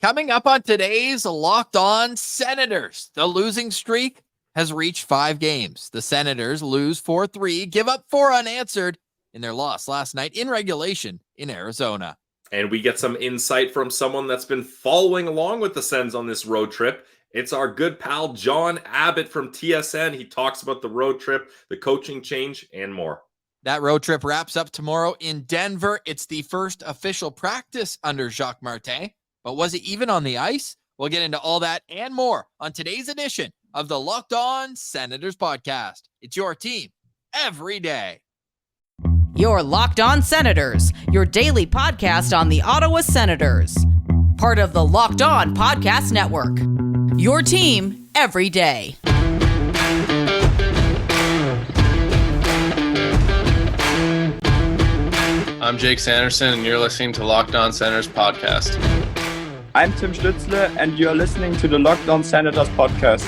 Coming up on today's Locked On Senators, the losing streak has reached 5 games. The Senators lose 4-3, give up 4 unanswered in their loss last night in regulation in Arizona. And we get some insight from someone that's been following along with the Sens on this road trip. It's our good pal, Jon Abbott from TSN. He talks about the road trip, the coaching change, and more. That road trip wraps up tomorrow in Denver. It's the first official practice under Jacques Martin. But was it even on the ice? We'll get into all that and more on today's edition of the Locked On Senators podcast. It's your team every day. Your Locked On Senators, your daily podcast on the Ottawa Senators. Part of the Locked On Podcast Network. Your team every day. I'm Jake Sanderson, and you're listening to Locked On Senators podcast. I'm Tim Stützle, and you're listening to the Locked On Senators podcast.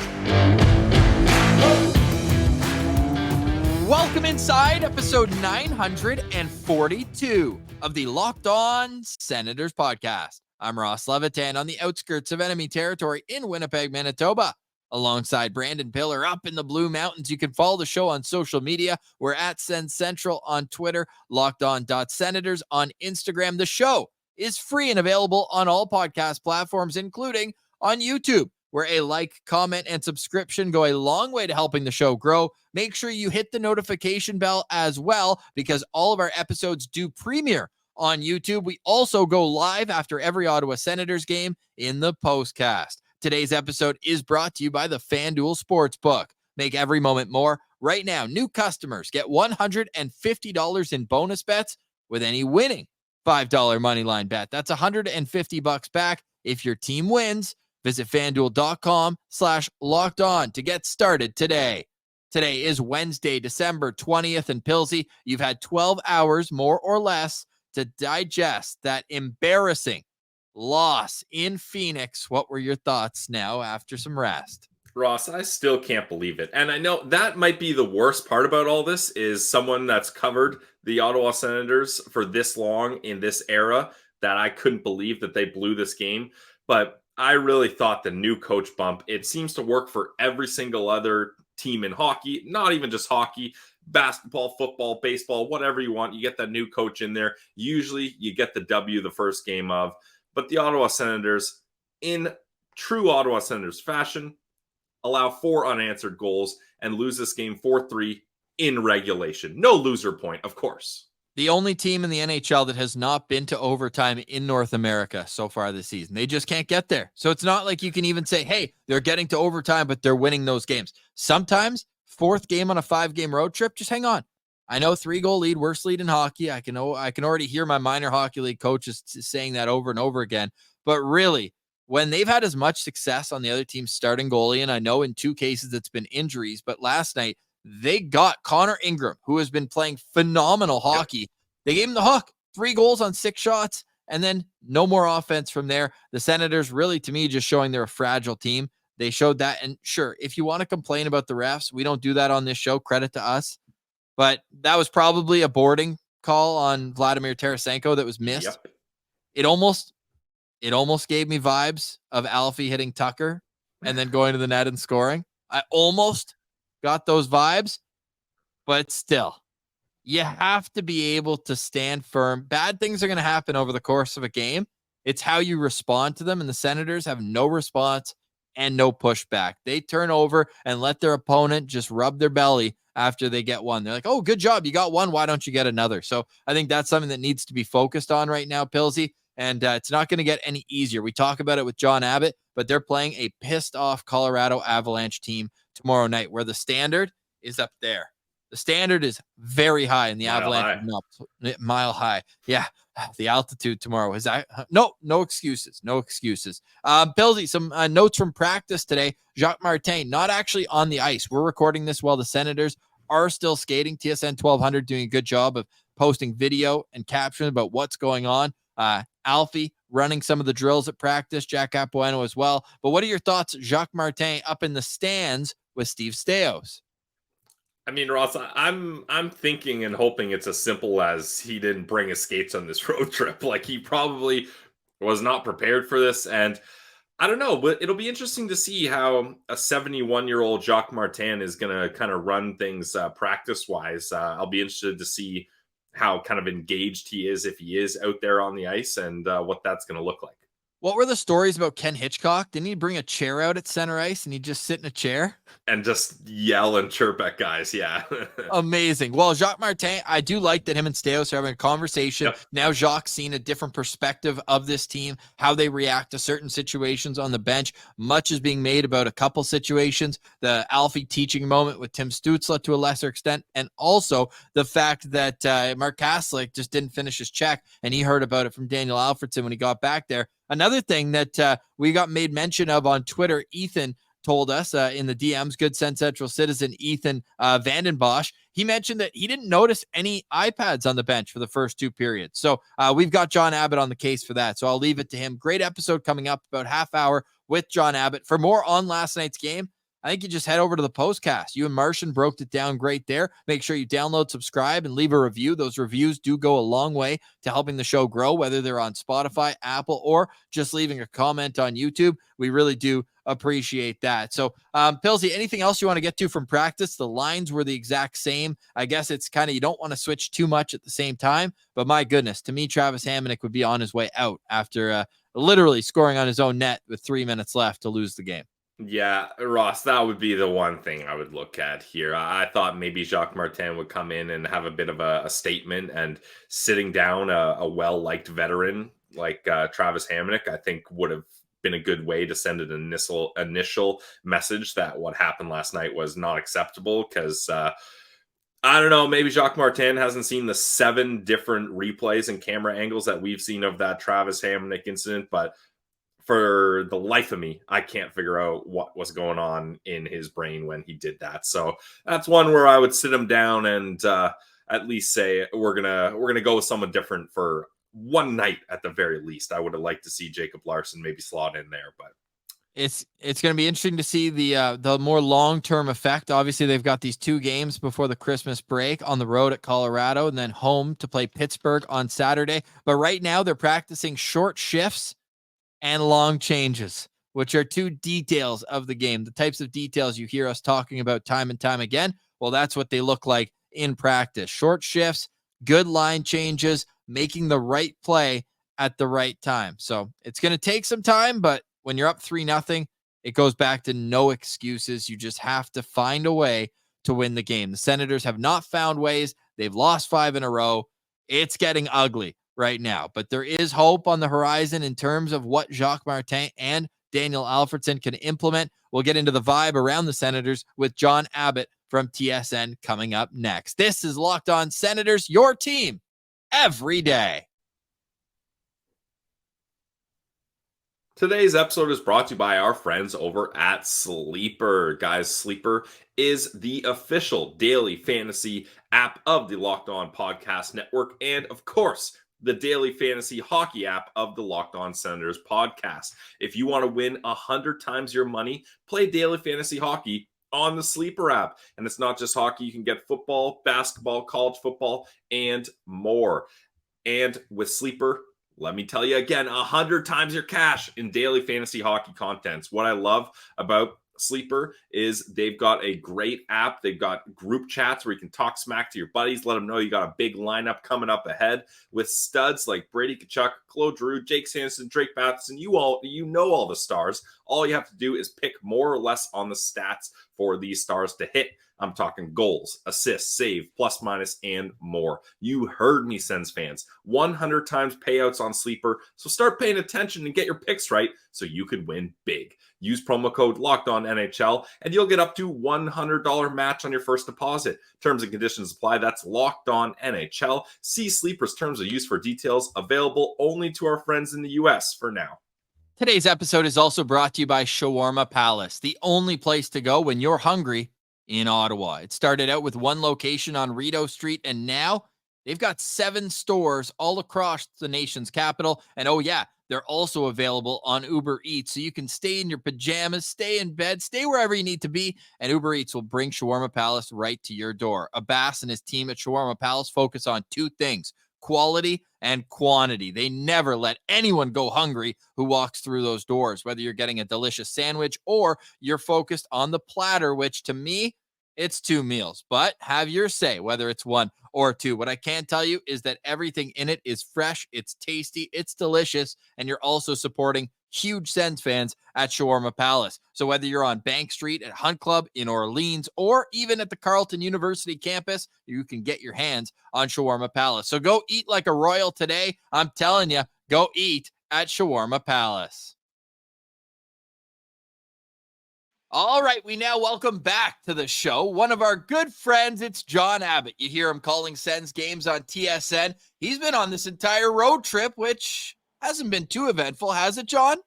Welcome inside episode 942 of the Locked On Senators podcast. I'm Ross Levitan on the outskirts of enemy territory in Winnipeg, Manitoba. Alongside Brandon Piller up in the Blue Mountains. You can follow the show on social media. We're at Sens Central on Twitter, LockedOn.Senators on Instagram. The show is free and available on all podcast platforms, including on YouTube, where a like, comment, and subscription go a long way to helping the show grow. Make sure you hit the notification bell as well, because all of our episodes do premiere on YouTube. We also go live after every Ottawa Senators game in the POSTCAST. Today's episode is brought to you by the FanDuel Sportsbook. Make every moment more. Right now, new customers get $150 in bonus bets with any winning $5 moneyline bet. That's $150 back if your team wins. Visit FanDuel.com/lockedon to get started today. Today is Wednesday, December 20th, and Pilsy, you've had 12 hours, more or less, to digest that embarrassing loss in Phoenix. What were your thoughts now after some rest? Ross, I still can't believe it. And I know that might be the worst part about all this is someone that's covered the Ottawa Senators for this long in this era that I couldn't believe that they blew this game. But I really thought the new coach bump, it seems to work for every single other team in hockey, not even just hockey, basketball, football, baseball, whatever you want. You get that new coach in there. Usually you get the W the first game of. But the Ottawa Senators, in true Ottawa Senators fashion, allow 4 unanswered goals and lose this game 4-3 in regulation. No loser point, of course. The only team in the NHL that has not been to overtime in North America so far this season. They just can't get there. So it's not like you can even say, hey, they're getting to overtime, but they're winning those games. Sometimes, 4th game on a 5-game road trip, just hang on. I know 3-goal lead, worst lead in hockey. I can already hear my minor hockey league coaches saying that over and over again. But really, when they've had as much success on the other team's starting goalie, and I know in 2 cases it's been injuries, but last night they got Connor Ingram, who has been playing phenomenal hockey. Yep. They gave him the hook, 3 goals on 6 shots, and then no more offense from there. The Senators really, to me, just showing they're a fragile team. They showed that. And sure, if you want to complain about the refs, we don't do that on this show. Credit to us. But that was probably a boarding call on Vladimir Tarasenko that was missed. Yep. It almost gave me vibes of Alfie hitting Tucker and then going to the net and scoring. I almost got those vibes, but still, you have to be able to stand firm. Bad things are going to happen over the course of a game. It's how you respond to them, and the Senators have no response and no pushback. They turn over and let their opponent just rub their belly after they get one. They're like, oh, good job. You got one. Why don't you get another? So I think that's something that needs to be focused on right now, Pilsy. And it's not going to get any easier. We talk about it with Jon Abbott, but they're playing a pissed off Colorado Avalanche team tomorrow night where the standard is up there. The standard is very high in the Avalanche. Mile high. Yeah. The altitude tomorrow is that. No excuses. No excuses. Pilsy, some notes from practice today. Jacques Martin, not actually on the ice. We're recording this while the Senators are still skating. TSN 1200 doing a good job of posting video and caption about what's going on. Alfie running some of the drills at practice, Jack Capuano as well. But what are your thoughts, Jacques Martin up in the stands with Steve Stais? I mean, Ross, I'm thinking and hoping it's as simple as he didn't bring his skates on this road trip. Like, he probably was not prepared for this. And I don't know, but it'll be interesting to see how a 71-year-old Jacques Martin is going to kind of run things practice-wise. I'll be interested to see how kind of engaged he is if he is out there on the ice and what that's going to look like. What were the stories about Ken Hitchcock? Didn't he bring a chair out at center ice and he'd just sit in a chair? And just yell and chirp at guys, yeah. Amazing. Well, Jacques Martin, I do like that him and Steos are having a conversation. Yep. Now Jacques seen a different perspective of this team, how they react to certain situations on the bench. Much is being made about a couple situations, the Alfie teaching moment with Tim Stützle to a lesser extent, and also the fact that Mark Kaslik just didn't finish his check, and he heard about it from Daniel Alfredsson when he got back there. Another thing that we got made mention of on Twitter, Ethan told us in the DMs, Good Sense Central citizen Ethan Vandenbosch, he mentioned that he didn't notice any iPads on the bench for the first two periods. So we've got Jon Abbott on the case for that. So I'll leave it to him. Great episode coming up, about half hour with Jon Abbott. For more on last night's game, I think you just head over to the POSTCAST. You and Martian broke it down great there. Make sure you download, subscribe, and leave a review. Those reviews do go a long way to helping the show grow, whether they're on Spotify, Apple, or just leaving a comment on YouTube. We really do appreciate that. So, Pilsy, anything else you want to get to from practice? The lines were the exact same. I guess it's kind of, you don't want to switch too much at the same time, but my goodness, to me, Travis Hamonic would be on his way out after literally scoring on his own net with 3 minutes left to lose the game. Yeah, Ross, that would be the one thing I would look at here. I thought maybe Jacques Martin would come in and have a bit of a statement, and sitting down a well-liked veteran like Travis Hamonic, I think would have been a good way to send an initial message that what happened last night was not acceptable, because I don't know, maybe Jacques Martin hasn't seen the 7 different replays and camera angles that we've seen of that Travis Hamonic incident, but for the life of me, I can't figure out what was going on in his brain when he did that. So that's one where I would sit him down and at least say we're gonna go with someone different for one night at the very least. I would have liked to see Jacob Larson maybe slot in there, but it's going to be interesting to see the more long-term effect. Obviously, they've got these 2 games before the Christmas break on the road at Colorado and then home to play Pittsburgh on Saturday. But right now they're practicing short shifts and long changes, which are 2 details of the game. The types of details you hear us talking about time and time again. Well, that's what they look like in practice. Short shifts, good line changes, making the right play at the right time. So it's going to take some time, but when you're up 3-0, it goes back to no excuses. You just have to find a way to win the game. The Senators have not found ways. They've lost 5 in a row. It's getting ugly right now, but there is hope on the horizon in terms of what Jacques Martin and Daniel Alfredsson can implement. We'll get into the vibe around the Senators with Jon Abbott from TSN coming up next. This is Locked On Senators, your team every day. Today's episode is brought to you by our friends over at Sleeper. Guys, Sleeper is the official daily fantasy app of the Locked On Podcast Network, and of course, the daily fantasy hockey app of the Locked On Senators podcast. If you want to win 100 times your money, play daily fantasy hockey on the Sleeper app. And it's not just hockey. You can get football, basketball, college football, and more. And with Sleeper, let me tell you again, 100 times your cash in daily fantasy hockey contents. What I love about Sleeper is they've got a great app. They've got group chats where you can talk smack to your buddies, let them know you got a big lineup coming up ahead with studs like Brady Tkachuk, Claude Giroux, Jake Sanderson, Drake Matheson. You know all the stars. All you have to do is pick more or less on the stats for these stars to hit. I'm talking goals, assists, save, plus, minus, and more. You heard me, Sens fans. 100 times payouts on Sleeper. So start paying attention and get your picks right so you can win big. Use promo code LOCKEDONNHL and you'll get up to $100 match on your first deposit. Terms and conditions apply. That's LOCKEDONNHL. See Sleeper's terms of use for details. Available only to our friends in the U.S. for now. Today's episode is also brought to you by Shawarma Palace, the only place to go when you're hungry in Ottawa. It started out with 1 location on Rideau Street, and now they've got 7 stores all across the nation's capital. And oh yeah, they're also available on Uber Eats. So you can stay in your pajamas, stay in bed, stay wherever you need to be, and Uber Eats will bring Shawarma Palace right to your door. Abbas and his team at Shawarma Palace focus on 2 things: quality and quantity. They never let anyone go hungry who walks through those doors, whether you're getting a delicious sandwich or you're focused on the platter, which to me, it's 2 meals, but have your say whether it's 1 or 2. What I can tell you is that everything in it is fresh, it's tasty, it's delicious, and you're also supporting huge Sens fans at Shawarma Palace. So whether you're on Bank Street at Hunt Club in Orleans or even at the Carleton University campus, you can get your hands on Shawarma Palace. So go eat like a royal today. I'm telling you, go eat at Shawarma Palace. All right, we now welcome back to the show one of our good friends. It's Jon Abbott. You hear him calling Sens games on TSN. He's been on this entire road trip, which hasn't been too eventful, has it, Jon?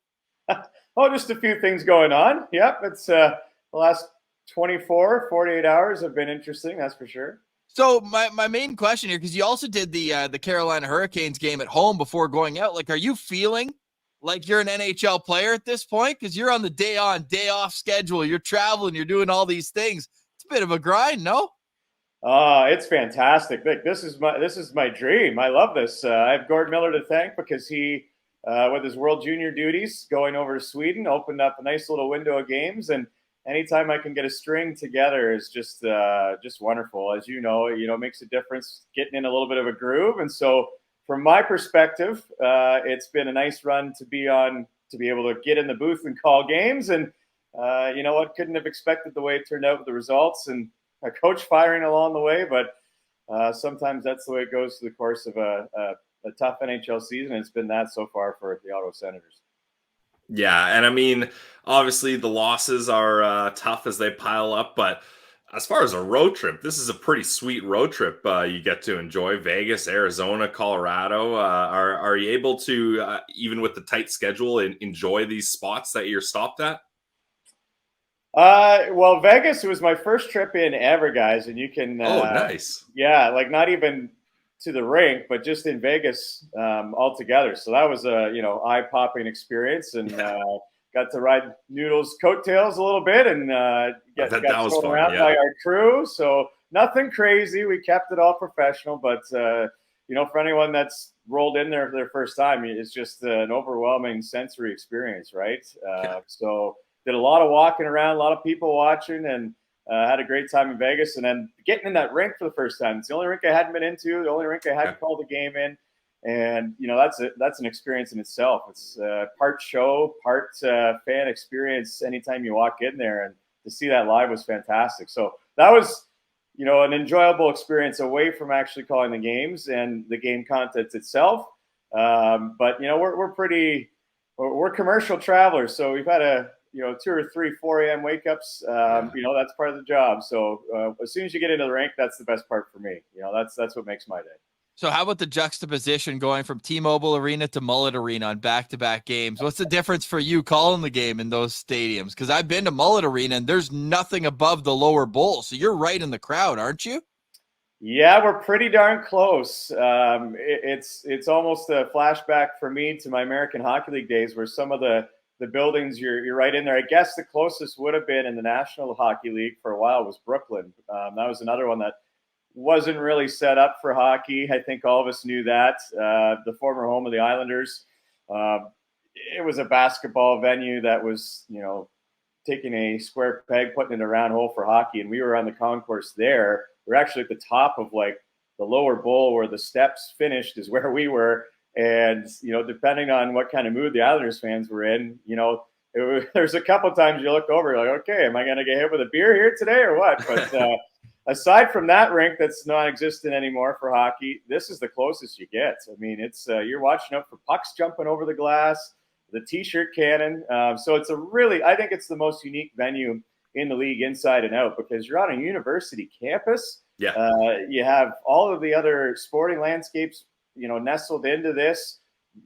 Oh, just a few things going on. Yep, it's the last 48 hours have been interesting, that's for sure. So my main question here, because you also did the Carolina Hurricanes game at home before going out. Like, are you feeling like you're an NHL player at this point? Because you're on the day on, day off schedule. You're traveling. You're doing all these things. It's a bit of a grind, no? It's fantastic. Look, this is my dream. I love this. I have Gord Miller to thank because he, with his World Junior duties, going over to Sweden, opened up a nice little window of games. And anytime I can get a string together is just wonderful. As you know, it makes a difference getting in a little bit of a groove. And so, from my perspective, it's been a nice run to be able to get in the booth and call games. And you know what? Couldn't have expected the way it turned out with the results and a coach firing along the way. But sometimes that's the way it goes through the course of a tough NHL season. It's been that so far for the Ottawa Senators. Yeah, and I mean, obviously the losses are tough as they pile up, but as far as a road trip, this is a pretty sweet road trip you get to enjoy. Vegas, Arizona, Colorado. Are you able to, even with the tight schedule, enjoy these spots that you're stopped at? Well, Vegas was my first trip in ever, guys, and you can. Nice. Yeah, like not even to the rink, but just in Vegas altogether. So that was a eye-popping experience, and got to ride Noodle's coattails a little bit, and got thrown around by our crew. So nothing crazy. We kept it all professional, but for anyone that's rolled in there for their first time, it's just an overwhelming sensory experience, right? So did a lot of walking around, a lot of people watching, and had a great time in Vegas. And then getting in that rink for the first time. It's the only rink I hadn't been into, the only rink I hadn't called a game in. And, that's an experience in itself. It's part show, part fan experience anytime you walk in there. And to see that live was fantastic. So that was, an enjoyable experience away from actually calling the games and the game content itself. But, we're commercial travelers. So we've had 2 or 3, 4 a.m. wake ups. That's part of the job. So as soon as you get into the rink, that's the best part for me. That's what makes my day. So how about the juxtaposition going from T-Mobile Arena to Mullet Arena on back-to-back games? What's the difference for you calling the game in those stadiums? Because I've been to Mullet Arena, and there's nothing above the lower bowl. So you're right in the crowd, aren't you? Yeah, we're pretty darn close. It's almost a flashback for me to my American Hockey League days where some of the buildings, you're right in there. I guess the closest would have been in the National Hockey League for a while was Brooklyn. That was another one that wasn't really set up for hockey. I think all of us knew that. The former home of the Islanders. It was a basketball venue that was, taking a square peg, putting it in a round hole for hockey. And we were on the concourse there. We're actually at the top of like the lower bowl where the steps finished is where we were. And, depending on what kind of mood the Islanders fans were in, there's a couple times you look over, you're like, okay, am I going to get hit with a beer here today or what? But aside from that rink that's non-existent anymore for hockey, this is the closest you get. I mean, it's you're watching out for pucks jumping over the glass, the T-shirt cannon. So it's I think it's the most unique venue in the league inside and out because you're on a university campus. Yeah. You have all of the other sporting landscapes nestled into this.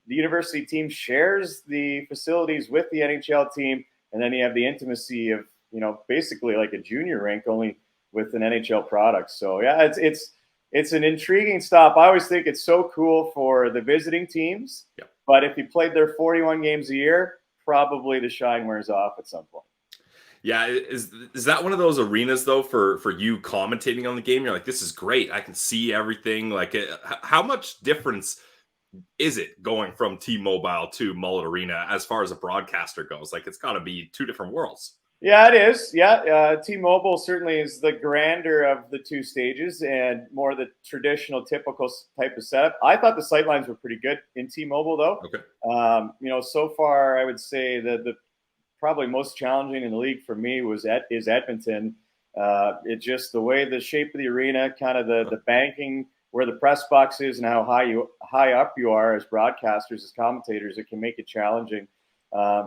The university team shares the facilities with the NHL team, and then you have the intimacy of basically like a junior rink, only with an NHL product. So yeah, it's an intriguing stop. I always think it's so cool for the visiting teams, but if you played there 41 games a year, probably the shine wears off at some point. Yeah, is that one of those arenas though for you commentating on the game? You're like, this is great. I can see everything. Like, how much difference is it going from T-Mobile to Mullet Arena as far as a broadcaster goes? Like, it's got to be two different worlds. Yeah, it is. Yeah, T-Mobile certainly is the grander of the two stages and more the traditional, typical type of setup. I thought the sightlines were pretty good in T-Mobile, though. Okay. So far, I would say that the probably most challenging in the league for me is Edmonton. It's just the way the shape of the arena, kind of the banking, where the press box is, and how high up you are as broadcasters, as commentators. It can make it challenging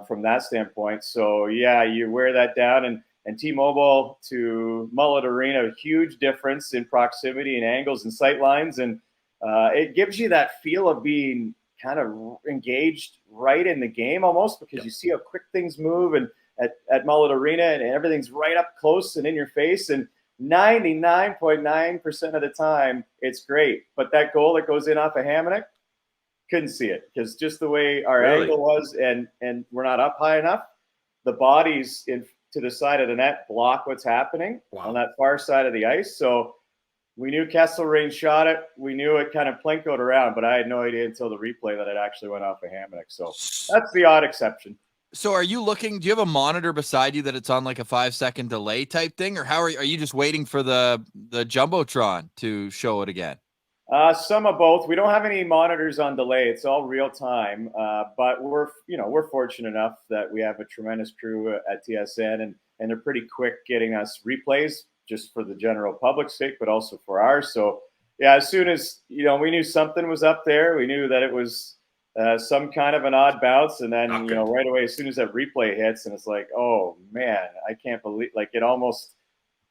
from that standpoint. So yeah, you wear that down, and T-Mobile to Mullet Arena, a huge difference in proximity and angles and sight lines, and it gives you that feel of being kind of engaged right in the game almost, because you see how quick things move and at Mullet Arena, and everything's right up close and in your face, and 99.9% of the time it's great. But that goal that goes in off a Hamonic, couldn't see it because just the way our angle was, and we're not up high enough. The bodies to the side of the net block what's happening on that far side of the ice. So we knew Kesselring shot it. We knew it kind of plinkoed around, but I had no idea until the replay that it actually went off a Hamonic. So that's the odd exception. So are you looking, do you have a monitor beside you that it's on like a 5-second delay type thing, or how are you just waiting for the Jumbotron to show it again? Some of both. We don't have any monitors on delay. It's all real time. But we're fortunate enough that we have a tremendous crew at TSN, and they're pretty quick getting us replays just for the general public's sake, but also for ours. So yeah, as soon as we knew something was up there, we knew that it was some kind of an odd bounce, and then right away, as soon as that replay hits, and it's like, oh man, I can't believe, like, it almost,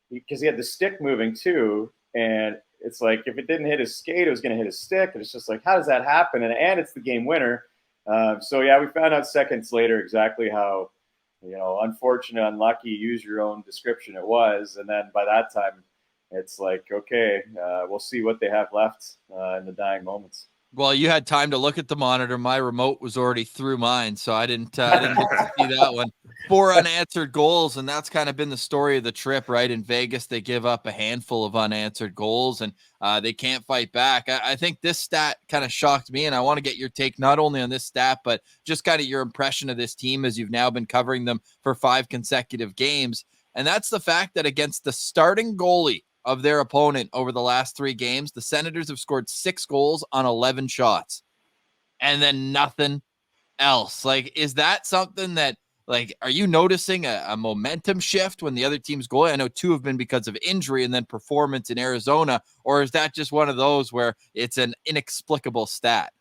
because he had the stick moving too, and it's like if it didn't hit his skate, it was going to hit his stick, and it's just like, how does that happen? And it's the game winner. So yeah, we found out seconds later exactly how unfortunate, unlucky, use your own description it was, and then by that time, it's like, okay, we'll see what they have left in the dying moments. Well, you had time to look at the monitor. My remote was already through mine, so I didn't get to see that one. 4 unanswered goals, and that's kind of been the story of the trip, right? In Vegas, they give up a handful of unanswered goals, and they can't fight back. I think this stat kind of shocked me, and I want to get your take not only on this stat, but just kind of your impression of this team as you've now been covering them for 5 consecutive games. And that's the fact that against the starting goalie of their opponent over the last 3 games, the Senators have scored 6 goals on 11 shots, and then nothing else. Like, is that something that, like, are you noticing a momentum shift when the other team's goal? I know 2 have been because of injury and then performance in Arizona, or is that just one of those where it's an inexplicable stat?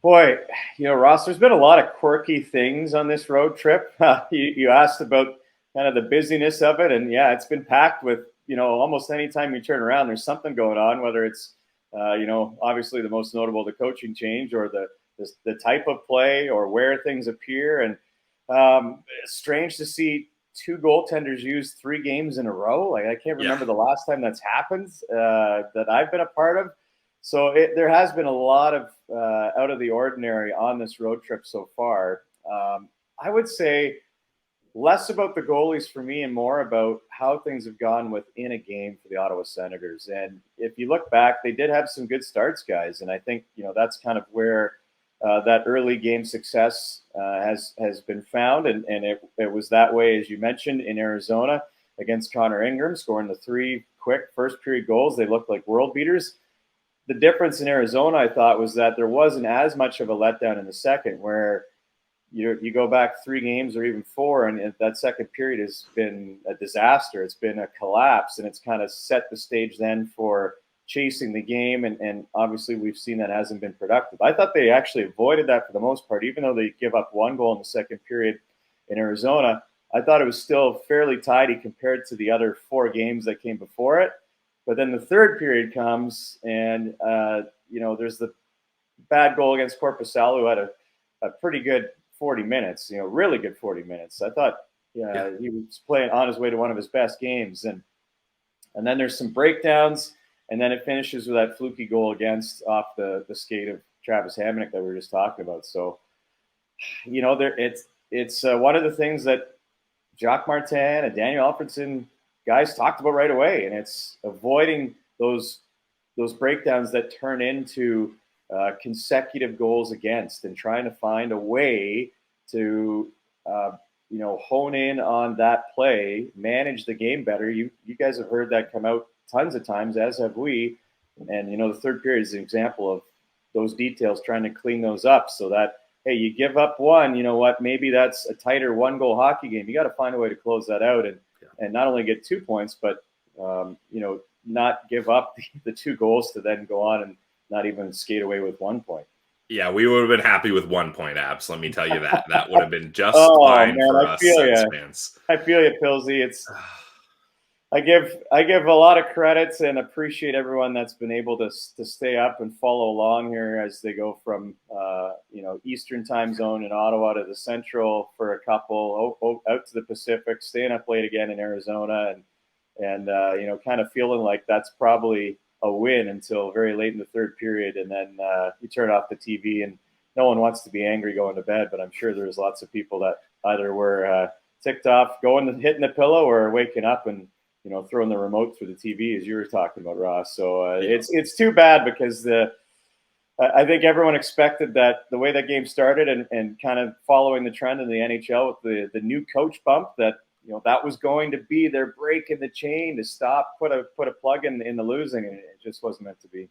Boy, Ross, there's been a lot of quirky things on this road trip. You asked about kind of the busyness of it, and yeah, it's been packed with, almost any time you turn around, there's something going on, whether it's, obviously the most notable, the coaching change, or the type of play, or where things appear. And it's strange to see 2 goaltenders use 3 games in a row. Like, I can't remember the last time that's happened that I've been a part of. So there has been a lot of out of the ordinary on this road trip so far. I would say less about the goalies for me and more about how things have gone within a game for the Ottawa Senators. And if you look back, they did have some good starts, guys. And I think, that's kind of where that early game success has been found. And it was that way, as you mentioned, in Arizona against Connor Ingram, scoring the 3 quick first period goals. They looked like world beaters. The difference in Arizona, I thought, was that there wasn't as much of a letdown in the second, where you go back 3 games or even 4, and that second period has been a disaster. It's been a collapse, and it's kind of set the stage then for chasing the game. And obviously we've seen that hasn't been productive. I thought they actually avoided that for the most part, even though they give up 1 goal in the second period in Arizona. I thought it was still fairly tidy compared to the other 4 games that came before it. But then the third period comes, and there's the bad goal against Korpisalo, who had a pretty good 40 minutes, really good 40 minutes. I thought he was playing on his way to one of his best games. And then there's some breakdowns, and then it finishes with that fluky goal off the skate of Travis Hamonic that we were just talking about. So, it's one of the things that Jacques Martin and Daniel Alfredsson guys talked about right away, and it's avoiding those breakdowns that turn into consecutive goals against, and trying to find a way to hone in on that play, manage the game better. You guys have heard that come out tons of times, as have we. And the third period is an example of those details, trying to clean those up so that, hey, you give up one, you know what, maybe that's a tighter 1-goal hockey game. You got to find a way to close that out and not only get 2 points, but not give up the 2 goals to then go on and not even skate away with 1 point. Yeah, we would have been happy with 1 point, Abs. Let me tell you that. That would have been just fine for us Sens fans. I feel you, Pillsy. I give a lot of credits and appreciate everyone that's been able to stay up and follow along here as they go from Eastern time zone in Ottawa to the Central for a couple, out to the Pacific, staying up late again in Arizona, and kind of feeling like that's probably a win until very late in the third period, and then you turn off the TV and no one wants to be angry going to bed, but I'm sure there's lots of people that either were ticked off hitting the pillow or waking up and throwing the remote through the TV, as you were talking about, Ross. So it's too bad, because I think everyone expected that the way that game started and kind of following the trend in the NHL with the new coach bump, that that was going to be their break in the chain to stop, put a plug in the losing, and it just wasn't meant to be.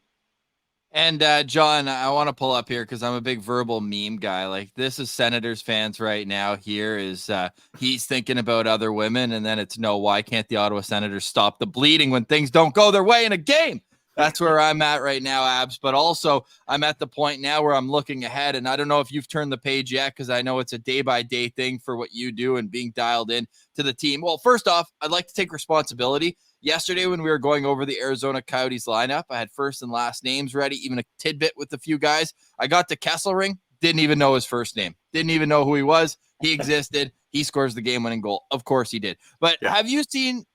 And John, I want to pull up here because I'm a big verbal meme guy. Like, this is Senators fans right now. Here is he's thinking about other women, and then it's no, why can't the Ottawa Senators stop the bleeding when things don't go their way in a game? That's where I'm at right now, Abs. But also, I'm at the point now where I'm looking ahead, and I don't know if you've turned the page yet, because I know it's a day-by-day thing for what you do and being dialed in to the team. Well, first off, I'd like to take responsibility. Yesterday, when we were going over the Arizona Coyotes lineup, I had first and last names ready, even a tidbit with a few guys. I got to Kesselring, didn't even know his first name, didn't even know who he was. He existed. He scores the game-winning goal. Of course he did. But Have you seen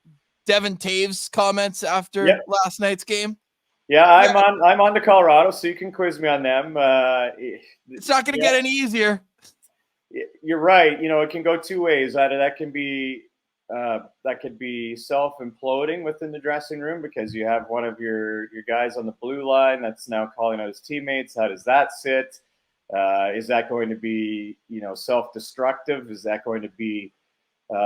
Devin Taves' comments after last night's game? Yeah, I'm on to Colorado, so you can quiz me on them. It's not going to get any easier. You're right. It can go two ways. That could be self-imploding within the dressing room, because you have one of your guys on the blue line that's now calling out his teammates. How does that sit? Is that going to be self-destructive? Is that going to be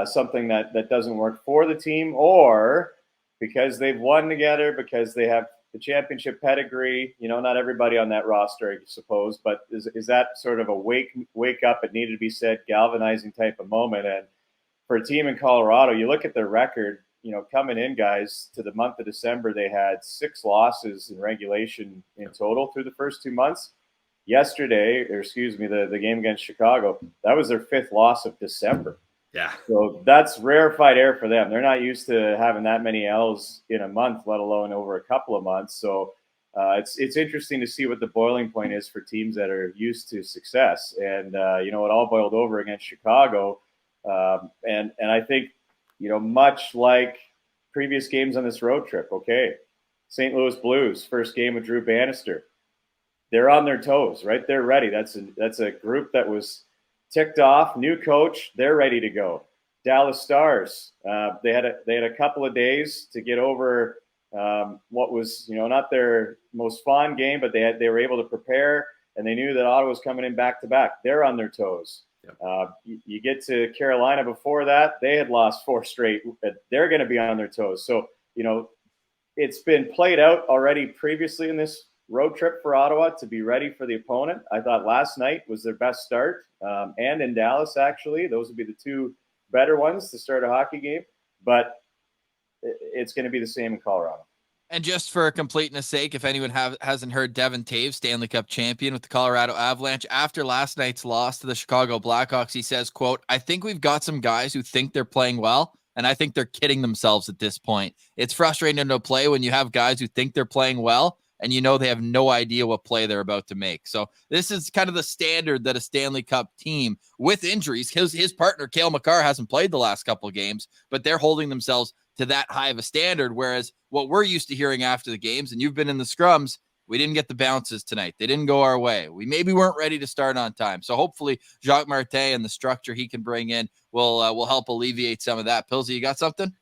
something that doesn't work for the team, or because they've won together, because they have the championship pedigree? Not everybody on that roster, I suppose, but is that sort of a wake up, it needed to be said, galvanizing type of moment? And for a team in Colorado, you look at their record, coming in, guys, to the month of December, they had 6 losses in regulation in total through the first 2 months. The game against Chicago, that was their 5th loss of December. Yeah. So that's rarefied air for them. They're not used to having that many L's in a month, let alone over a couple of months. So it's interesting to see what the boiling point is for teams that are used to success. And it all boiled over against Chicago. And I think, much like previous games on this road trip, St. Louis Blues, first game with Drew Bannister, they're on their toes, right? They're ready. That's a group that was ticked off, new coach, they're ready to go. Dallas Stars, they had a couple of days to get over what was not their most fun game, but they were able to prepare, and they knew that Ottawa was coming in back to back. They're on their toes. Yep. You get to Carolina before that, they had lost 4 straight. They're going to be on their toes. So it's been played out already previously in this road trip for Ottawa to be ready for the opponent. I thought last night was their best start, and in Dallas, actually. Those would be the 2 better ones to start a hockey game, but it's going to be the same in Colorado. And just for completeness sake, if anyone hasn't heard, Devin Taves, Stanley Cup champion with the Colorado Avalanche, after last night's loss to the Chicago Blackhawks, he says, quote, "I think we've got some guys who think they're playing well, and I think they're kidding themselves at this point. It's frustrating to play when you have guys who think they're playing well, and they have no idea what play they're about to make." So this is kind of the standard that a Stanley Cup team with injuries, his partner, Cale Makar, hasn't played the last couple of games, but they're holding themselves to that high of a standard. Whereas what we're used to hearing after the games, and you've been in the scrums, We didn't get the bounces tonight. They didn't go our way. We maybe weren't ready to start on time. So hopefully Jacques Martin and the structure he can bring in will help alleviate some of that. Pilsy, you got something?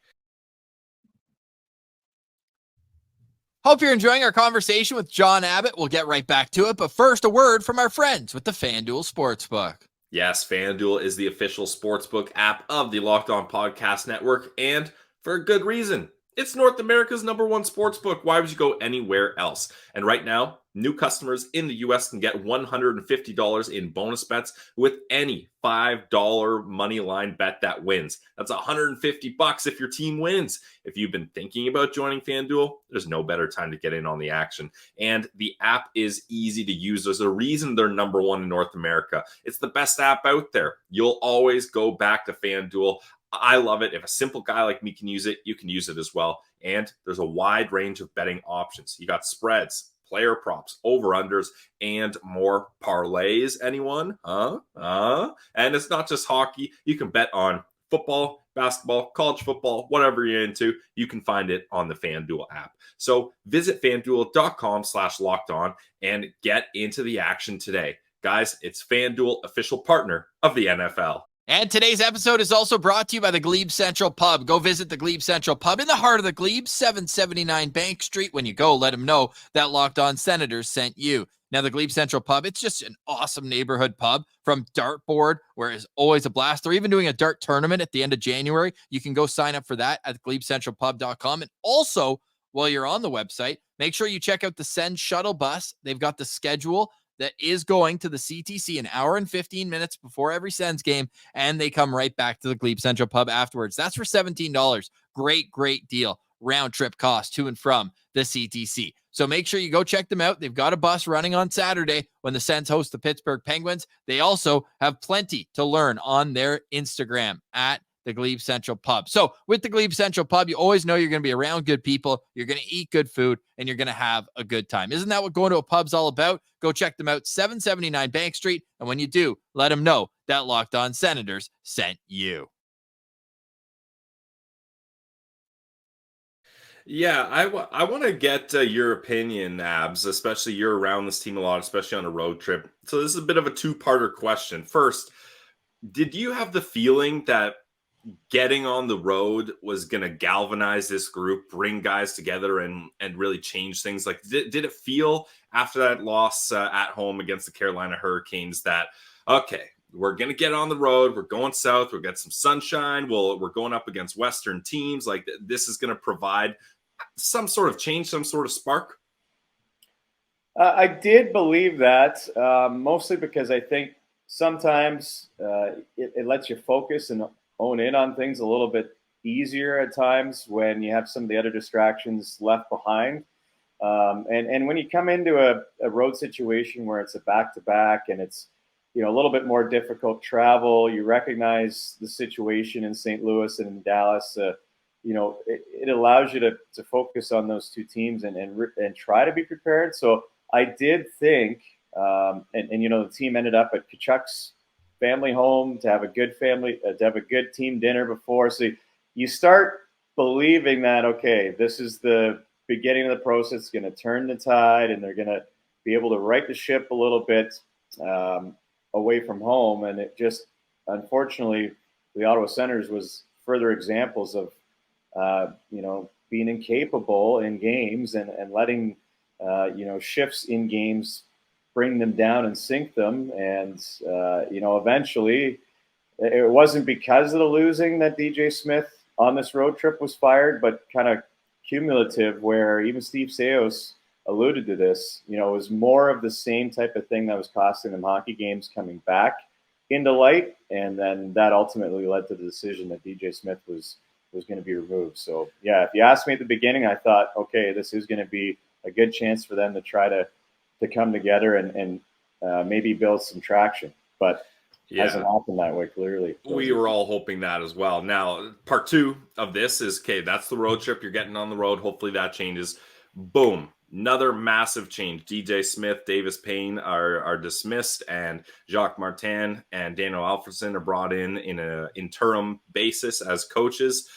Hope you're enjoying our conversation with Jon Abbott. We'll get right back to it. But first, a word from our friends with the FanDuel Sportsbook. Yes, FanDuel is the official sportsbook app of the Locked On Podcast Network, and for a good reason. It's North America's #1 sportsbook. Why would you go anywhere else? And right now, new customers in the U.S. can get $150 in bonus bets with any $5 money line bet that wins. That's $150 if your team wins. If you've been thinking about joining FanDuel, there's no better time to get in on the action. And the app is easy to use. There's a reason they're #1 in North America. It's the best app out there. You'll always go back to FanDuel. I love it. If a simple guy like me can use it, you can use it as well. And there's a wide range of betting options. You got spreads, player props, over-unders, and more parlays. Anyone? And it's not just hockey. You can bet on football, basketball, college football, whatever you're into. You can find it on the FanDuel app. So visit FanDuel.com/lockedon and get into the action today. Guys, it's FanDuel, official partner of the NFL. And today's episode is also brought to you by the Glebe Central Pub. Go visit the Glebe Central Pub in the heart of the Glebe, 779 Bank Street. When you go, let them know that Locked On Senators sent you. Now, the Glebe Central Pub, it's just an awesome neighborhood pub. From dartboard, where it's always a blast. They're even doing a dart tournament at the end of January. You can go sign up for that at GlebeCentralPub.com. And also, while you're on the website, make sure you check out the Sens shuttle bus. They've got the schedule that is going to the CTC an hour and 15 minutes before every Sens game, and they come right back to the Glebe Central Pub afterwards. That's for $17. Great deal. Round trip cost to and from the CTC. So make sure you go check them out. They've got a bus running on Saturday when the Sens host the Pittsburgh Penguins. They also have plenty to learn on their Instagram at the Glebe Central Pub. So with the Glebe Central Pub, you always know you're going to be around good people, you're going to eat good food, and you're going to have a good time. Isn't that what going to a pub's all about? Go check them out, 779 Bank Street. And when you do, let them know that Locked On Senators sent you. Yeah, I want to get your opinion, Abbs, especially you're around this team a lot, especially on a road trip. So this is a bit of a two-parter question. First, did you have the feeling that getting on the road was going to galvanize this group, bring guys together, and really change things? Like, did it feel after that loss at home against the Carolina Hurricanes that, okay, we're going to get on the road, we're going south, we'll get some sunshine, we're going up against Western teams, like this is going to provide some sort of change, some sort of spark? I did believe that, mostly because I think sometimes it lets you focus and hone in on things a little bit easier at times when you have some of the other distractions left behind. And when you come into a road situation where it's a back-to-back and it's, a little bit more difficult travel, you recognize the situation in St. Louis and in Dallas. It allows you to focus on those two teams and try to be prepared. So I did think, the team ended up at Tkachuk's family home to have a good team dinner before. So you start believing that, okay, this is the beginning of the process. It's going to turn the tide, and they're going to be able to right the ship a little bit away from home. And it just, unfortunately, the Ottawa Senators was further examples of, being incapable in games and letting, shifts in games bring them down and sink them. And, eventually it wasn't because of the losing that DJ Smith on this road trip was fired, but kind of cumulative, where even Steve Saos alluded to this. It was more of the same type of thing that was costing them hockey games coming back into light. And then that ultimately led to the decision that DJ Smith was going to be removed. So, yeah, if you asked me at the beginning, I thought, okay, this is going to be a good chance for them to try to come together and maybe build some traction. But hasn't happened that way, clearly. We were all hoping that as well. Now, part two of this is, okay, that's the road trip. You're getting on the road. Hopefully that changes. Boom. Another massive change. DJ Smith, Davis Payne are dismissed, and Jacques Martin and Daniel Alfredsson are brought in an interim basis as coaches.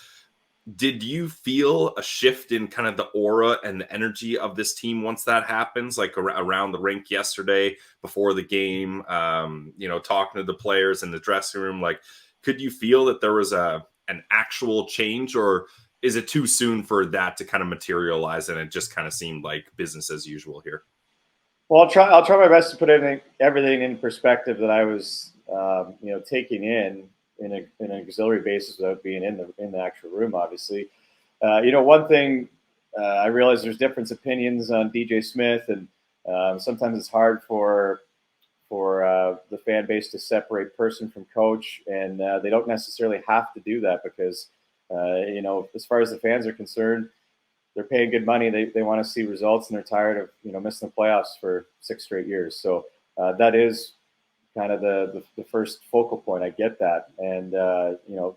Did you feel a shift in kind of the aura and the energy of this team once that happens, like around the rink yesterday before the game, talking to the players in the dressing room? Like, could you feel that there was an actual change, or is it too soon for that to kind of materialize and it just kind of seemed like business as usual here? Well, I'll try my best to put everything in perspective that I was, taking in an auxiliary basis without being in the actual room. Obviously, one thing I realize there's different opinions on DJ Smith, and sometimes it's hard for the fan base to separate person from coach, and they don't necessarily have to do that because, as far as the fans are concerned, they're paying good money. They want to see results, and they're tired of missing the playoffs for 6 straight years. So that is kind of the first focal point. I get that, and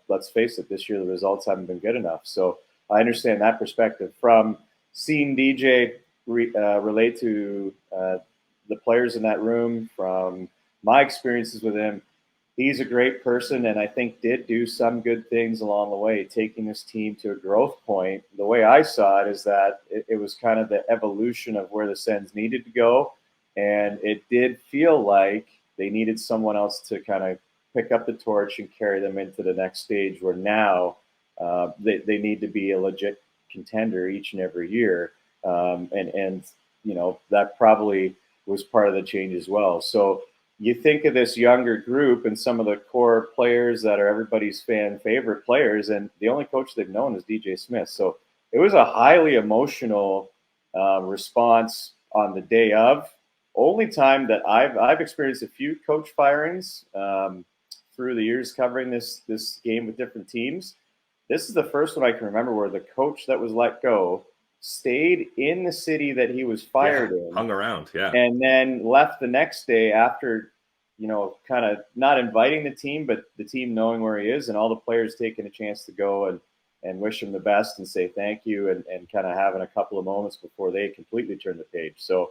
let's face it, this year the results haven't been good enough. So I understand that perspective. From seeing DJ relate to the players in that room, from my experiences with him, he's a great person, and I think did do some good things along the way, taking this team to a growth point. The way I saw it is that it was kind of the evolution of where the Sens needed to go, and it did feel like they needed someone else to kind of pick up the torch and carry them into the next stage, where now they need to be a legit contender each and every year. And that probably was part of the change as well. So you think of this younger group and some of the core players that are everybody's fan favorite players, and the only coach they've known is DJ Smith. So it was a highly emotional response on the day of. Only time that I've experienced a few coach firings through the years covering this game with different teams. This is the first one I can remember where the coach that was let go stayed in the city that he was fired in, hung around, and then left the next day after, kind of not inviting the team, but the team knowing where he is, and all the players taking a chance to go and wish him the best and say thank you, and kind of having a couple of moments before they completely turn the page. So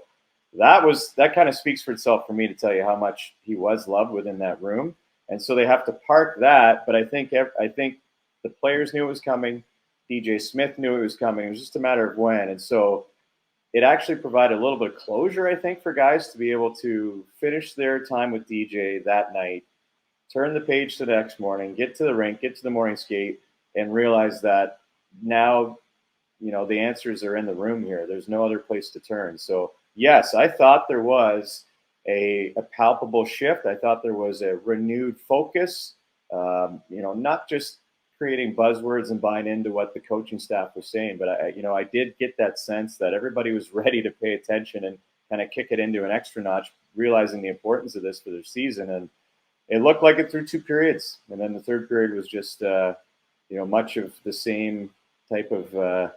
that kind of speaks for itself for me to tell you how much he was loved within that room. And so they have to park that, but I think the players knew it was coming. DJ Smith knew it was coming. It was just a matter of when. And so it actually provided a little bit of closure, I think, for guys to be able to finish their time with DJ that night, turn the page to the next morning, get to the rink, get to the morning skate, and realize that now, the answers are in the room here. There's no other place to turn. So, yes, I thought there was a palpable shift. I thought there was a renewed focus, not just creating buzzwords and buying into what the coaching staff was saying. But I did get that sense that everybody was ready to pay attention and kind of kick it into an extra notch, realizing the importance of this for their season. And it looked like it through 2 periods. And then the third period was just, much of the same type of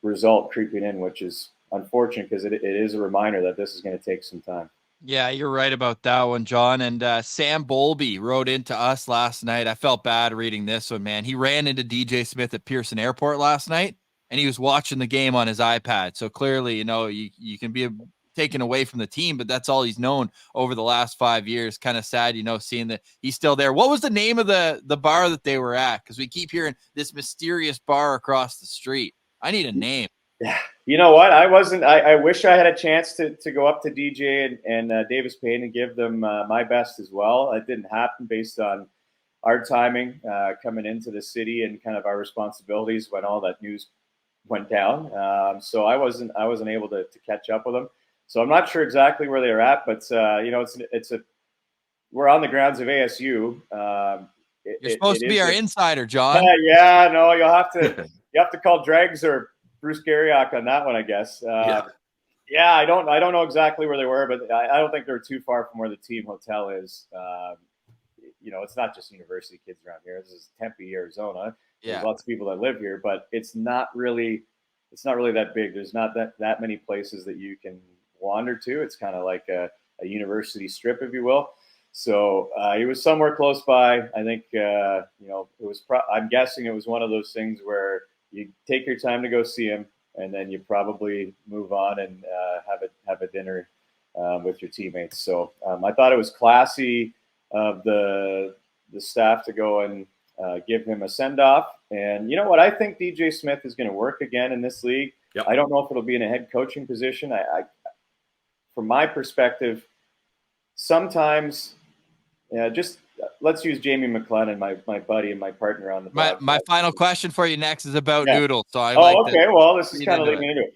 result creeping in, which is unfortunate because it is a reminder that this is going to take some time. Yeah, you're right about that one, John. And Sam Bolby wrote into us last night. I felt bad reading this one, man. He ran into DJ Smith at Pearson Airport last night, and he was watching the game on his iPad. So clearly, you can be taken away from the team, but that's all he's known over the last 5 years. Kind of sad, seeing that he's still there. What was the name of the bar that they were at? Because we keep hearing this mysterious bar across the street. I need a name. Yeah. You know what? I wish I had a chance to go up to DJ and Davis Payne and give them my best as well. It didn't happen based on our timing coming into the city and kind of our responsibilities when all that news went down. So I wasn't able to catch up with them. So I'm not sure exactly where they were at, but we're on the grounds of ASU. You're supposed to be our insider, John. Yeah, no, you have to call Dregs or Bruce Garriock on that one, I guess. Yeah, I don't know exactly where they were, but I don't think they're too far from where the team hotel is. It's not just university kids around here. This is Tempe, Arizona. Yeah. There's lots of people that live here, but it's not really that big. There's not that many places that you can wander to. It's kind of like a university strip, if you will. So he was somewhere close by. I think it was. I'm guessing it was one of those things where you take your time to go see him, and then you probably move on and have a dinner with your teammates. So I thought it was classy of the staff to go and give him a send-off. And you know what? I think DJ Smith is going to work again in this league. Yep. I don't know if it'll be in a head coaching position. I from my perspective, sometimes just let's use Jamie McLennan, my buddy and my partner on the podcast. My final question for you next is about Noodles. So okay. Well, this is kind of leading into it.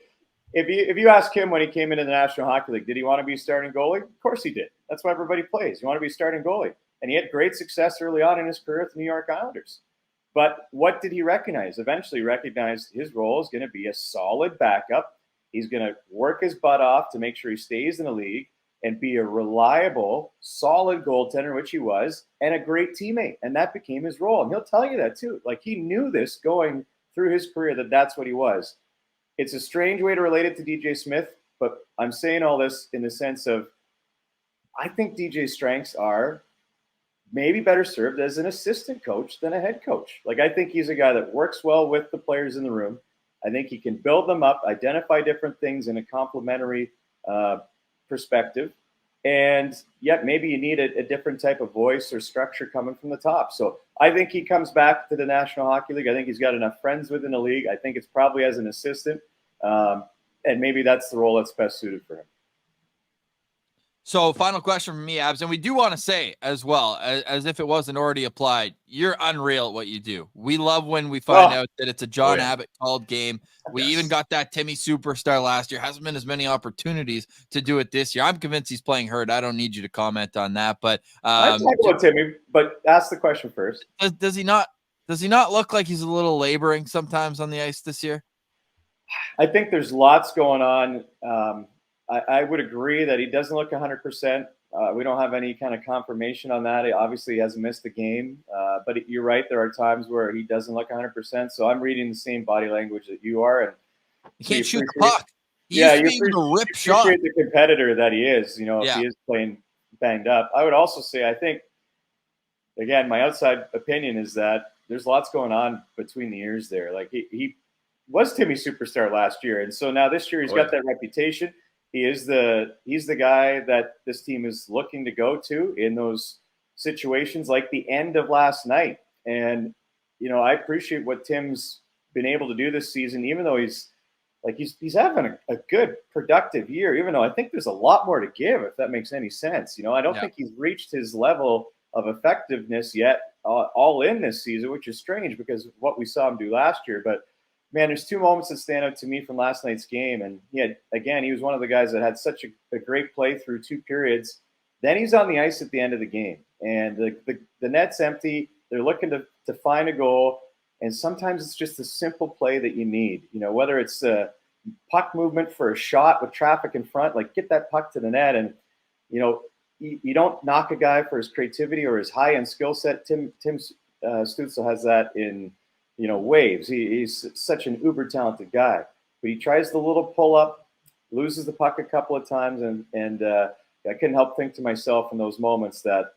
If you ask him when he came into the National Hockey League, did he want to be starting goalie? Of course he did. That's why everybody plays. You want to be starting goalie. And he had great success early on in his career with the New York Islanders. But what did he recognize? Eventually recognized his role is going to be a solid backup. He's going to work his butt off to make sure he stays in the league and be a reliable, solid goaltender, which he was, and a great teammate. And that became his role. And he'll tell you that too. Like, he knew this going through his career, that that's what he was. It's a strange way to relate it to DJ Smith, but I'm saying all this in the sense of I think DJ's strengths are maybe better served as an assistant coach than a head coach. Like, I think he's a guy that works well with the players in the room. I think he can build them up, identify different things in a complementary perspective. And yet maybe you need a different type of voice or structure coming from the top. So I think he comes back to the National Hockey League. I think he's got enough friends within the league. I think it's probably as an assistant. And maybe that's the role that's best suited for him. So final question from me, Abbs, and we do want to say as well, as if it wasn't already applied, you're unreal at what you do. We love when we find out that it's a Jon Abbott called game. We even got that Timmy superstar last year. Hasn't been as many opportunities to do it this year. I'm convinced he's playing hurt. I don't need you to comment on that, but I talk about Timmy, but ask the question first. Does he not look like he's a little laboring sometimes on the ice this year? I think there's lots going on. I would agree that he doesn't look 100%. We don't have any kind of confirmation on that. He hasn't missed a game. But you're right. There are times where he doesn't look 100%. So I'm reading the same body language that you are. And he can't shoot the puck. You appreciate the competitor that he is, if he is playing banged up. I would also say, I think, again, my outside opinion is that there's lots going on between the ears there. Like, he was Timmy superstar last year. And so now this year he's got that reputation. He's the guy that this team is looking to go to in those situations like the end of last night. And, I appreciate what Tim's been able to do this season, even though he's having a good, productive year, even though I think there's a lot more to give, if that makes any sense. I don't think he's reached his level of effectiveness yet all in this season, which is strange because of what we saw him do last year. But man, there's two moments that stand out to me from last night's game. And he was one of the guys that had such a great play through two periods. Then he's on the ice at the end of the game. And the net's empty. They're looking to find a goal. And sometimes it's just a simple play that you need. Whether it's a puck movement for a shot with traffic in front, like get that puck to the net. And, you don't knock a guy for his creativity or his high-end skill set. Tim Stützle has that in – waves. He's such an uber talented guy, but he tries the little pull up, loses the puck a couple of times. And I couldn't help think to myself in those moments that,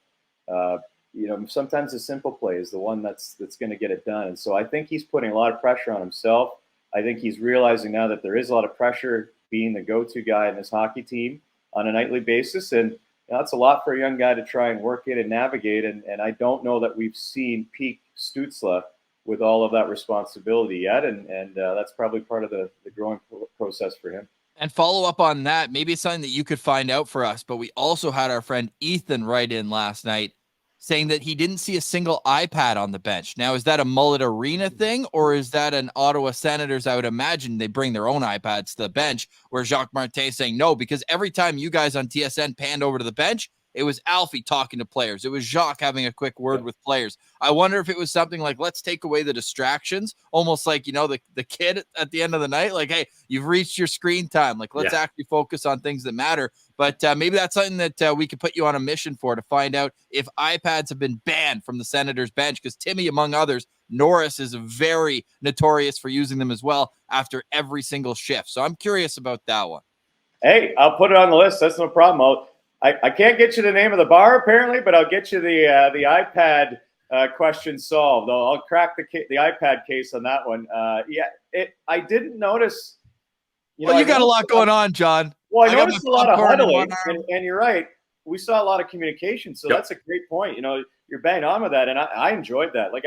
sometimes a simple play is the one that's going to get it done. And so I think he's putting a lot of pressure on himself. I think he's realizing now that there is a lot of pressure being the go-to guy in this hockey team on a nightly basis. And that's a lot for a young guy to try and work in and navigate. And I don't know that we've seen peak Stützle with all of that responsibility yet. And that's probably part of the growing process for him. And follow up on that, maybe it's something that you could find out for us, but we also had our friend Ethan write in last night saying that he didn't see a single iPad on the bench. Now, is that a Mullet Arena thing, or is that an Ottawa Senators? I would imagine they bring their own iPads to the bench, where Jacques Martin is saying no, because every time you guys on TSN panned over to the bench, it was Alfie talking to players. It was Jacques having a quick word with players. I wonder if it was something like, let's take away the distractions, almost like, the kid at the end of the night, like, hey, you've reached your screen time. Like, let's actually focus on things that matter. But maybe that's something that we could put you on a mission for, to find out if iPads have been banned from the Senators bench, because Timmy, among others, Norris is very notorious for using them as well after every single shift. So I'm curious about that one. Hey, I'll put it on the list. That's no problem. I can't get you the name of the bar apparently, but I'll get you the iPad question solved. I'll crack the iPad case on that one. I didn't notice. You got a lot going on, John. Well, I noticed a lot of huddling, and you're right. we saw a lot of communication. So Yep. that's a great point. You know, you're bang on with that. And I enjoyed that. Like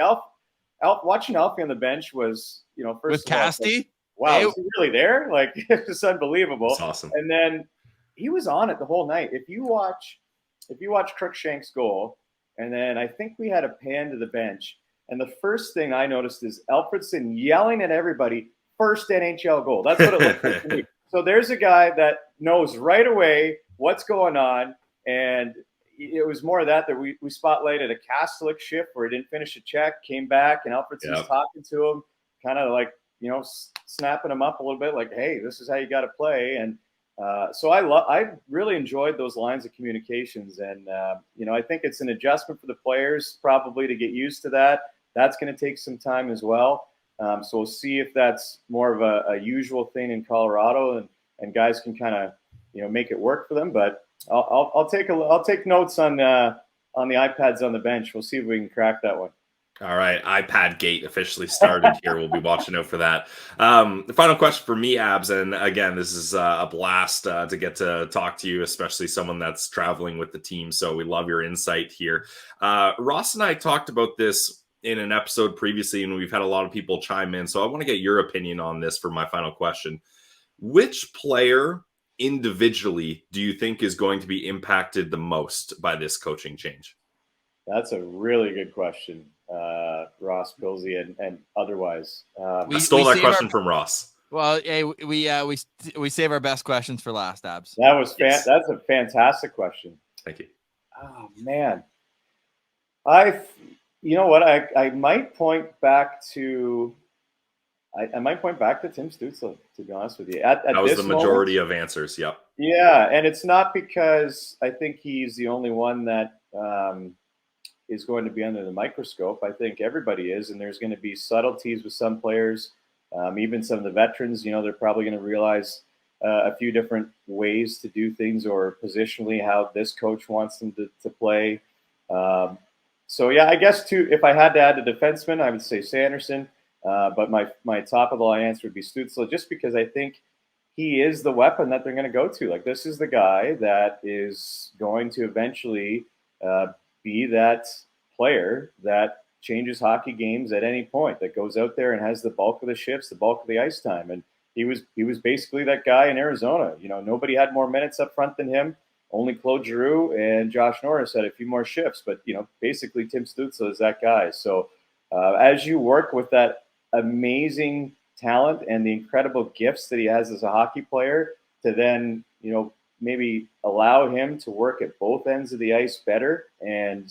watching Alfie on the bench was, you know, first With of all, Casty? like, wow, is he really there? Like, it's unbelievable. That's awesome. And then he was on it the whole night. If you watch Crookshank's goal, and then I think we had a pan to the bench, and the first thing I noticed is Alfredsson yelling at everybody, first NHL goal. That's what it looked like to me. So there's a guy that knows right away what's going on, and it was more of that we spotlighted a Kastelik shift where he didn't finish a check, came back, and Alfredsson's talking to him, kind of like, you know, snapping him up a little bit, like, hey, this is how you got to play. And so I really enjoyed those lines of communications. And, you know, I think it's an adjustment for the players probably to get used to that. That's going to take some time as well. So we'll see if that's more of a usual thing in Colorado, and guys can kind of, you know, make it work for them. But I'll take notes on the iPads on the bench. We'll see if we can crack that one. All right, iPad Gate officially started here. We'll be watching out for that. The final question for me, Abbs, and again, this is a blast to get to talk to you, especially someone that's traveling with the team. So we love your insight here. Ross and I talked about this in an episode previously, and we've had a lot of people chime in. So I want to get your opinion on this for my final question. Which player individually do you think is going to be impacted the most by this coaching change? That's a really good question, Ross Pilsey and otherwise. I stole that question from Ross. Well, hey, we save our best questions for last, Abbs. That's a fantastic question. Thank you. Oh man, you know what? I might point back to Tim Stützle, to be honest with you. That was the majority of answers. Yep. Yeah, and it's not because I think he's the only one that is going to be under the microscope. I think everybody is, and there's going to be subtleties with some players, even some of the veterans. You know, they're probably going to realize a few different ways to do things, or positionally how this coach wants them to play. So yeah, I guess if I had to add a defenseman, I would say Sanderson. But my top of the line answer would be Stützle, just because I think he is the weapon that they're going to go to. Like, this is the guy that is going to eventually be that player that changes hockey games at any point, that goes out there and has the bulk of the shifts, the bulk of the ice time. And he was basically that guy in Arizona. You know, nobody had more minutes up front than him. Only Claude Giroux and Josh Norris had a few more shifts, but, you know, basically Tim Stützle is that guy. So as you work with that amazing talent and the incredible gifts that he has as a hockey player, to then, you know, maybe allow him to work at both ends of the ice better and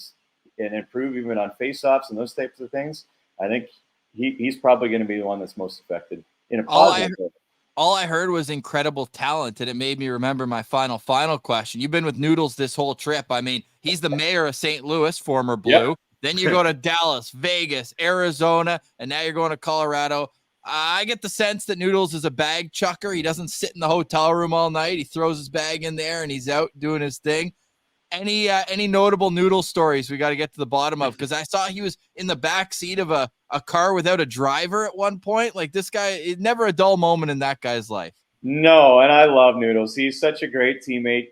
improve even on faceoffs and those types of things, I think he's probably going to be the one that's most affected in a positive way. All I heard was incredible talent, and it made me remember my final question. You've been with Noodles this whole trip. I mean, he's the mayor of St. Louis, former Blue. Yep. Then you go to Dallas, Vegas, Arizona, and now you're going to Colorado. I get the sense that Noodles is a bag chucker. He doesn't sit in the hotel room all night. He throws his bag in there, and he's out doing his thing. Any notable Noodle stories we got to get to the bottom of? Because I saw he was in the back seat of a car without a driver at one point. Like, this guy, never a dull moment in that guy's life. No, and I love Noodles. He's such a great teammate,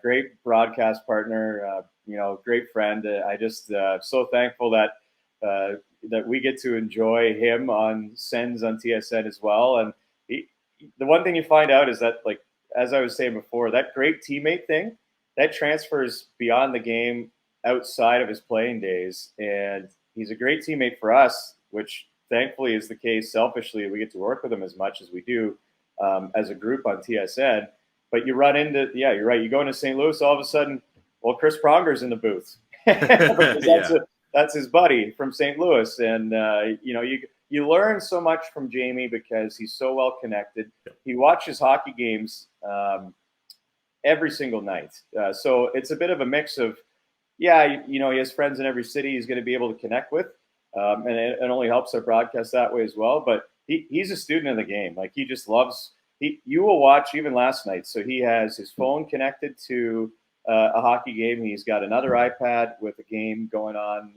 great broadcast partner, you know, great friend. I just so thankful that we get to enjoy him on Sens on TSN as well. And the one thing you find out is that, like, as I was saying before, that great teammate thing, that transfers beyond the game outside of his playing days. And he's a great teammate for us, which thankfully is the case. Selfishly, we get to work with him as much as we do as a group on TSN. But you run into, yeah, you're right. You go into St. Louis, all of a sudden, well, Chris Pronger's in the booth. That's his buddy from St. Louis. And, you know, you learn so much from Jamie because he's so well connected. He watches hockey games every single night. So it's a bit of a mix of, yeah, you know, he has friends in every city he's going to be able to connect with. And it only helps our broadcast that way as well. But he's a student of the game. Like, he just loves – you will watch even last night. So he has his phone connected to a hockey game. He's got another iPad with a game going on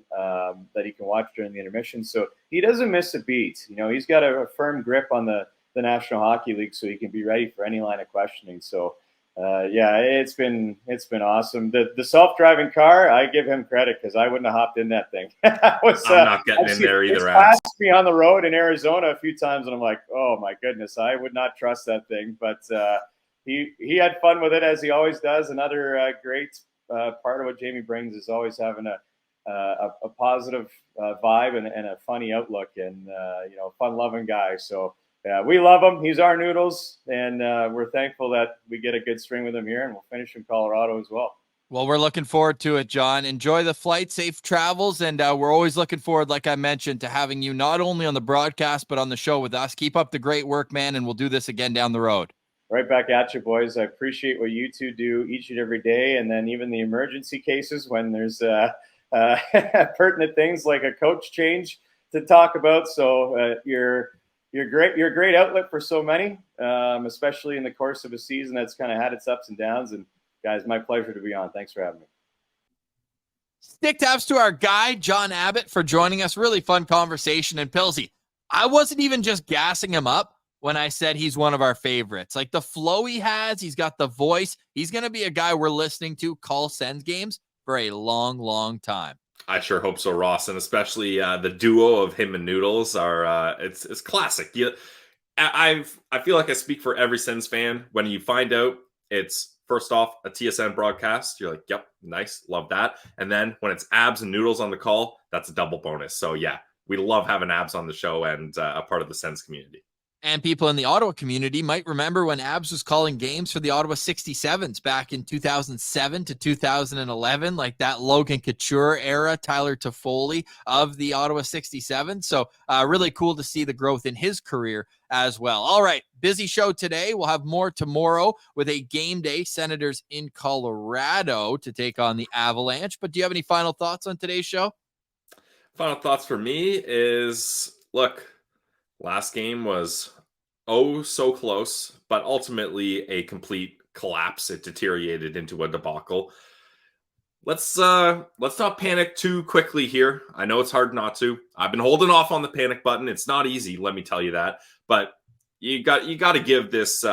that he can watch during the intermission. So he doesn't miss a beat. You know, he's got a firm grip on the National Hockey League, so he can be ready for any line of questioning. So yeah, it's been awesome. The self-driving car, I give him credit because I wouldn't have hopped in that thing. I'm not getting in there either. It's passed me on the road in Arizona a few times, and I'm like, oh my goodness, I would not trust that thing. But he had fun with it, as he always does. Another great part of what Jamie brings is always having a positive vibe and a funny outlook, and fun-loving guy. So. Yeah, we love him. He's our noodles, and we're thankful that we get a good string with him here, and we'll finish in Colorado as well. Well, we're looking forward to it, John. Enjoy the flight, safe travels, and we're always looking forward, like I mentioned, to having you not only on the broadcast but on the show with us. Keep up the great work, man, and we'll do this again down the road. Right back at you, boys. I appreciate what you two do each and every day, and then even the emergency cases when there's pertinent things like a coach change to talk about. So you're a great outlet for so many, especially in the course of a season that's kind of had its ups and downs. And guys, my pleasure to be on. Thanks for having me. Stick taps to our guy, Jon Abbott, for joining us. Really fun conversation. And Pilsy, I wasn't even just gassing him up when I said he's one of our favorites. Like the flow he has, he's got the voice. He's going to be a guy we're listening to call Sens games for a long, long time. I sure hope so, Ross, and especially the duo of him and Noodles are it's classic. I feel like I speak for every Sens fan when you find out it's first off a TSN broadcast. You're like, yep, nice, love that. And then when it's Abbs and Noodles on the call, that's a double bonus. So yeah, we love having Abbs on the show and a part of the Sens community. And people in the Ottawa community might remember when Abbs was calling games for the Ottawa 67s back in 2007 to 2011, like that Logan Couture era, Tyler Toffoli of the Ottawa 67. So really cool to see the growth in his career as well. All right, busy show today. We'll have more tomorrow with a game day, Senators in Colorado to take on the Avalanche. But do you have any final thoughts on today's show? Final thoughts for me is, look, last game was so close, but ultimately a complete collapse. It deteriorated into a debacle. Let's not panic too quickly here. I know it's hard not to. I've been holding off on the panic button. It's not easy, let me tell you that. But you got to give this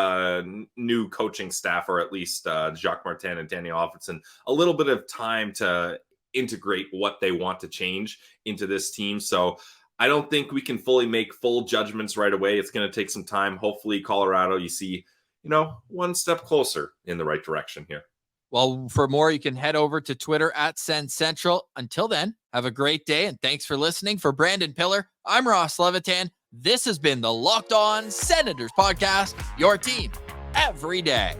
new coaching staff, or at least Jacques Martin and Daniel Alfredsson, a little bit of time to integrate what they want to change into this team. So I don't think we can fully make full judgments right away. It's going to take some time. Hopefully, Colorado, you see, one step closer in the right direction here. Well, for more, you can head over to Twitter at Sens Central. Until then, have a great day, and thanks for listening. For Brandon Piller, I'm Ross Levitan. This has been the Locked On Senators podcast, your team every day.